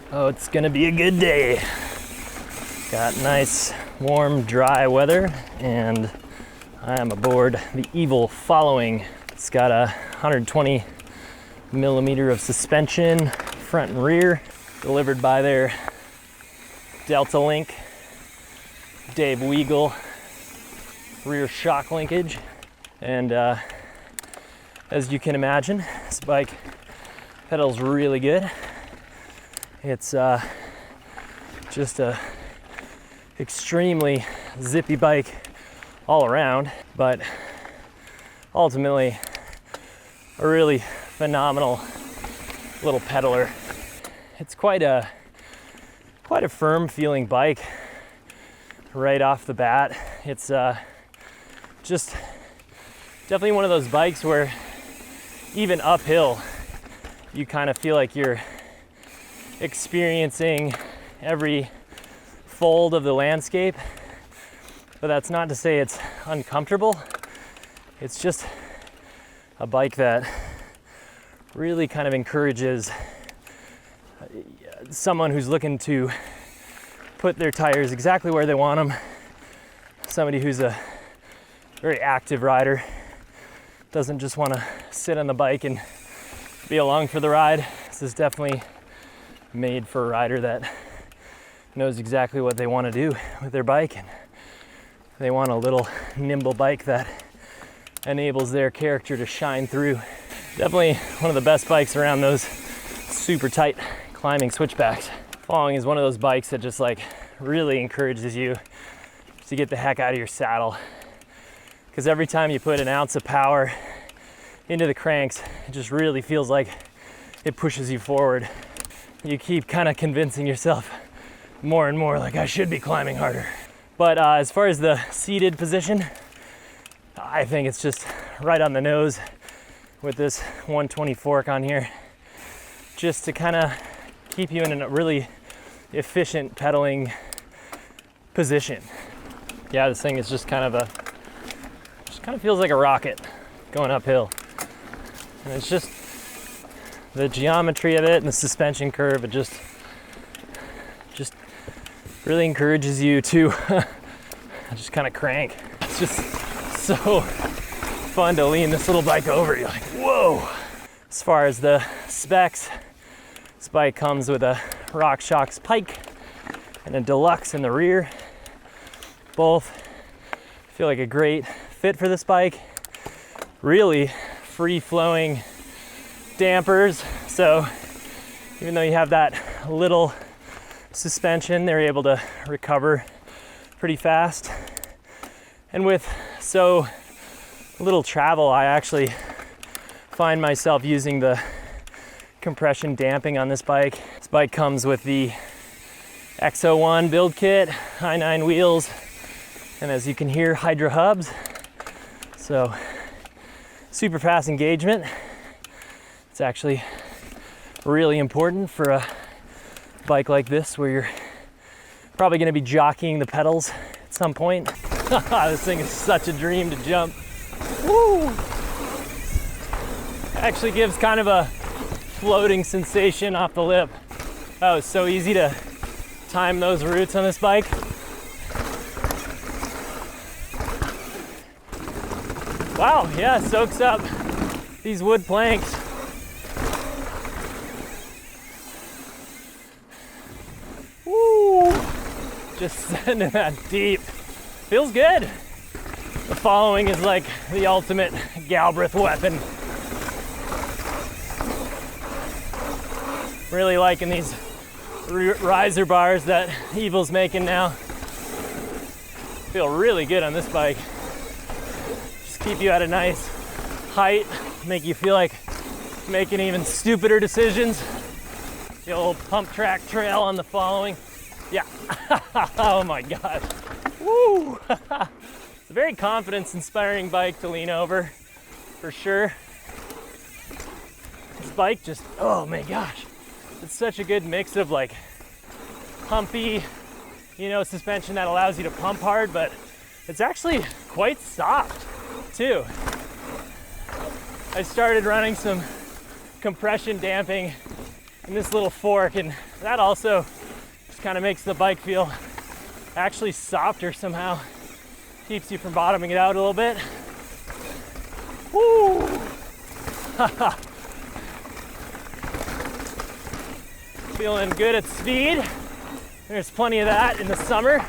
Oh, it's gonna be a good day. Got nice, warm, dry weather, and I am aboard the Evil Following. It's got a 120 millimeter of suspension, front and rear, delivered by their Delta Link, Dave Weagle rear shock linkage. And as you can imagine, this bike pedals really good. It's just a extremely zippy bike all around, but ultimately a really phenomenal little pedaler. It's quite a firm feeling bike right off the bat. It's just definitely one of those bikes where even uphill you kind of feel like you're experiencing every fold of the landscape, but that's not to say it's uncomfortable. It's just a bike that really kind of encourages someone who's looking to put their tires exactly where they want them. Somebody who's a very active rider, doesn't just want to sit on the bike and be along for the ride. This is definitely made for a rider that knows exactly what they want to do with their bike, and they want a little nimble bike that enables their character to shine through. Definitely one of the best bikes around those super tight climbing switchbacks. Following is one of those bikes that just like really encourages you to get the heck out of your saddle, because every time you put an ounce of power into the cranks, it just really feels like it pushes you forward. You keep kind of convincing yourself more and more like I should be climbing harder. But as far as the seated position, I think it's just right on the nose with this 120 fork on here, just to kind of keep you in a really efficient pedaling position. Yeah, this thing is just kind of feels like a rocket going uphill. And it's just the geometry of it and the suspension curve, it just really encourages you to just kind of crank. It's just so fun to lean this little bike over. You're like, whoa. As far as the specs, this bike comes with a RockShox Pike and a Deluxe in the rear. Both feel like a great fit for this bike. Really free-flowing dampers, so even though you have that little suspension, they're able to recover pretty fast. And with so little travel, I actually find myself using the compression damping on this bike. This bike comes with the X01 build kit, i9 wheels, and as you can hear, Hydra hubs. So super fast engagement. It's actually really important for a bike like this where you're probably going to be jockeying the pedals at some point. This thing is such a dream to jump. Woo! Actually gives kind of a floating sensation off the lip. Oh, it's so easy to time those routes on this bike. Wow, yeah, soaks up these wood planks. Woo! Just sending that deep. Feels good. The Following is like the ultimate Galbraith weapon. Really liking these riser bars that Evil's making now. Feel really good on this bike. Just keep you at a nice height, make you feel like making even stupider decisions. The old pump track trail on the Following. Yeah. Oh my gosh. Woo! It's a very confidence-inspiring bike to lean over, for sure. This bike just, oh my gosh. It's such a good mix of like pumpy, suspension that allows you to pump hard, but it's actually quite soft too. I started running some compression damping in this little fork, and that also just kind of makes the bike feel actually softer somehow. Keeps you from bottoming it out a little bit. Woo! Feeling good at speed. There's plenty of that in the summer.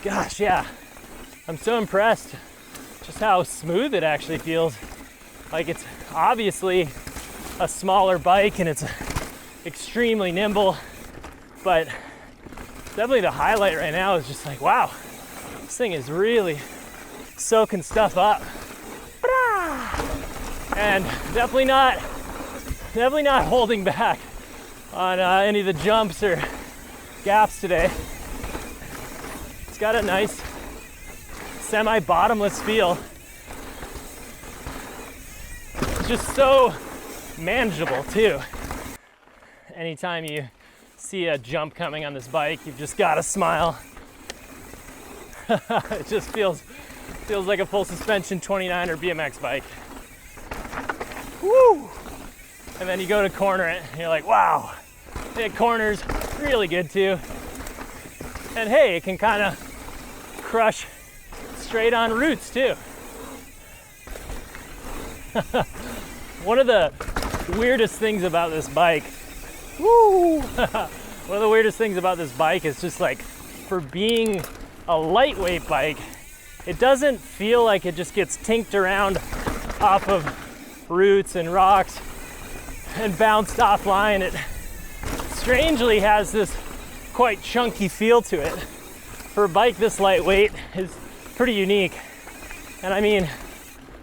Gosh, yeah. I'm so impressed just how smooth it actually feels. Like, it's obviously a smaller bike and it's extremely nimble, but definitely the highlight right now is just like, wow, this thing is really soaking stuff up. And definitely not holding back on any of the jumps or gaps today. It's got a nice semi-bottomless feel. It's just so manageable too. Anytime you see a jump coming on this bike, you've just got to smile. It just feels like a full suspension 29 or BMX bike. Woo! And then you go to corner it, and you're like, wow, it corners really good too. And hey, it can kind of crush straight on roots too. One of the weirdest things about this bike, one of the weirdest things about this bike is just like, for being a lightweight bike, it doesn't feel like it just gets tinked around off of roots and rocks and bounced offline. It strangely has this quite chunky feel to it. For a bike this lightweight is pretty unique. And I mean,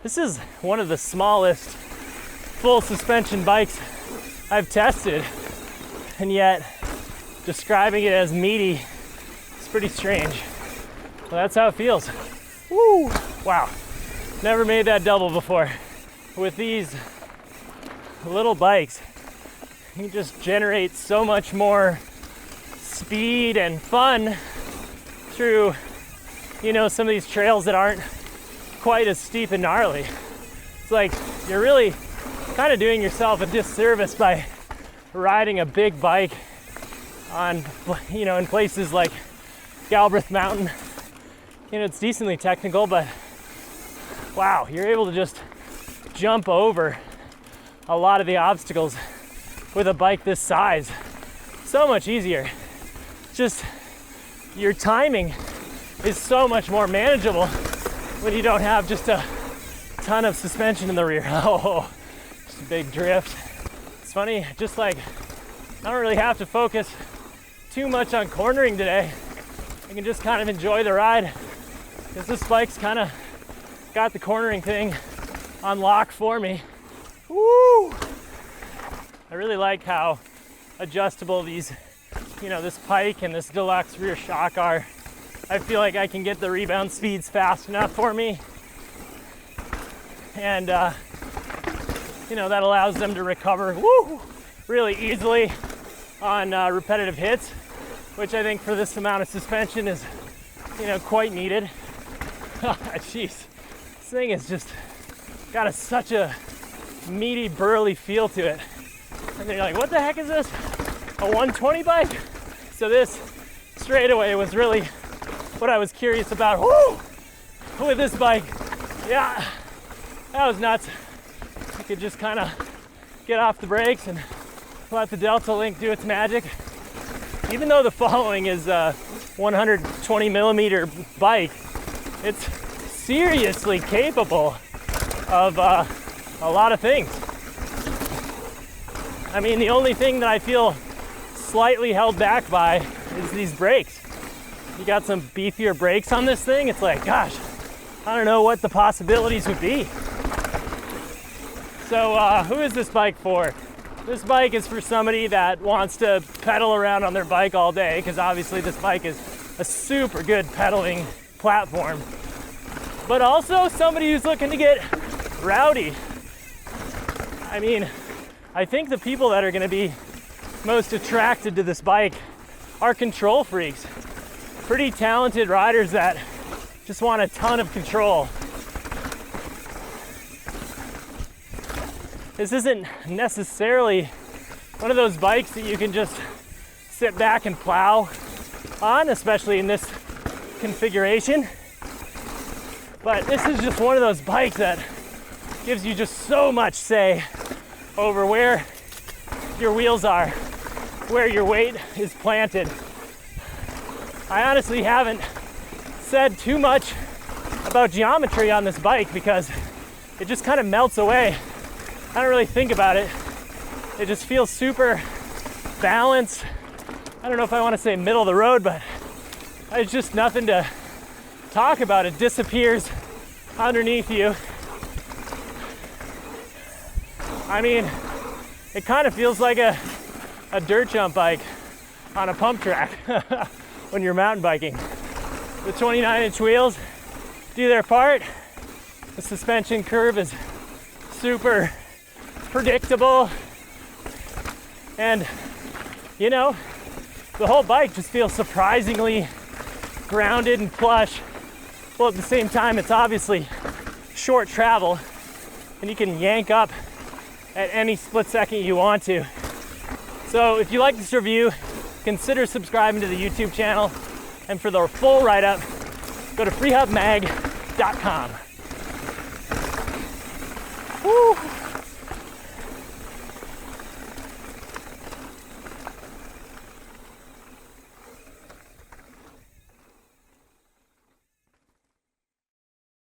this is one of the smallest full suspension bikes I've tested, and yet describing it as meaty is pretty strange. Well, that's how it feels. Woo! Wow, never made that double before. With these little bikes, you just generate so much more speed and fun through, you know, some of these trails that aren't quite as steep and gnarly. It's like you're really kind of doing yourself a disservice by riding a big bike on, you know, in places like Galbraith Mountain. You know, it's decently technical, but wow, you're able to just jump over a lot of the obstacles with a bike this size. So much easier. Just your timing is so much more manageable when you don't have just a ton of suspension in the rear. Oh, just a big drift. It's funny, just like I don't really have to focus too much on cornering today. I can just kind of enjoy the ride because this bike's kind of got the cornering thing on lock for me. Woo! I really like how adjustable these, you know, this pike and this deluxe rear shock are. I feel like I can get the rebound speeds fast enough for me, and you know, that allows them to recover really easily on repetitive hits, which I think for this amount of suspension is, you know, quite needed. Jeez, this thing is just got such a meaty, burly feel to it. And then you're like, what the heck is this? A 120 bike? So this straightaway was really what I was curious about. Woo! With this bike, yeah, that was nuts. You could just kind of get off the brakes and let the Delta Link do its magic. Even though the following is a 120 millimeter bike, it's seriously capable of a lot of things. I mean, the only thing that I feel slightly held back by is these brakes. You got some beefier brakes on this thing, it's like, gosh, I don't know what the possibilities would be. So who is this bike for? This bike is for somebody that wants to pedal around on their bike all day, because obviously this bike is a super good pedaling platform. But also somebody who's looking to get rowdy. I mean, I think the people that are going to be most attracted to this bike are control freaks. Pretty talented riders that just want a ton of control. This isn't necessarily one of those bikes that you can just sit back and plow on, especially in this configuration. But this is just one of those bikes that gives you just so much say over where your wheels are, where your weight is planted. I honestly haven't said too much about geometry on this bike because it just kind of melts away. I don't really think about it. It just feels super balanced. I don't know if I want to say middle of the road, but it's just nothing to talk about. It disappears underneath you. I mean, it kind of feels like a dirt jump bike on a pump track when you're mountain biking. The 29-inch wheels do their part. The suspension curve is super predictable. And, you know, the whole bike just feels surprisingly grounded and plush. Well, at the same time, it's obviously short travel, and you can yank up at any split second you want to. So if you like this review, consider subscribing to the YouTube channel. And for the full write-up, go to freehubmag.com.